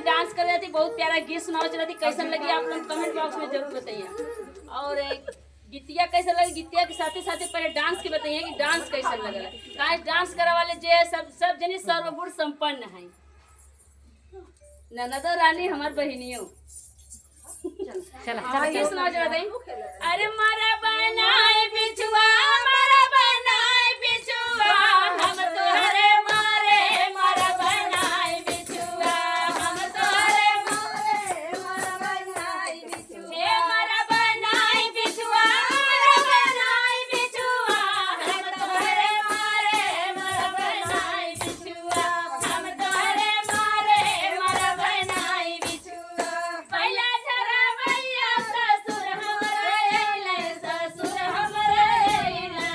Dance कर रही थी, बहुत प्यारा गीत सुनाओ रही थी, कैसन लगी आप लोग कमेंट बॉक्स में जरूर बताइए। और गीतिया कैसा लगे, गीतिया के साथ साथ पहले डांस के बताइए कि डांस कैसा लगा। काहे डांस करे वाले जे सब जनी सर्वगुण संपन्न है। ननदो रानी हमार बहनियों चला सुनाओ जरा दे। अरे मारा बनाए बिछुआ, मारा बनाए बिछुआ, हम तोहरे मारे मारा बनाए बिछुआ, हम तोहरे मारे मारा बनाए बिछुआ, हे मारा बनाए बिछुआ, मारा बनाए बिछुआ, हम तोहरे मारे मारा बनाए बिछुआ, हम तोहरे मारे मारा बनाए बिछुआ। पहला धरा भैया ससुर हमरे अइले, ससुर हमरे अइले,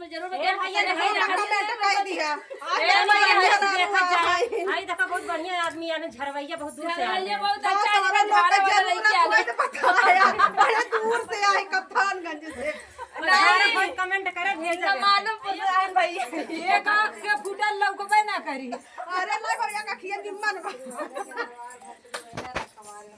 में जरूर बताइए। देखा बहुत बढ़िया आदमी यानी झरवैया बहुत दूर से आए ये बहुत अच्छा है, लेकिन धारा वाला लड़की आ गई। बड़े दूर से आए कप्तानगंज से। कोई कमेंट करे भेज दे मालूम पड़ भाई एक आंख के फूटल लोग ना करी। अरे नहीं भैया का खिया निम्मन बा।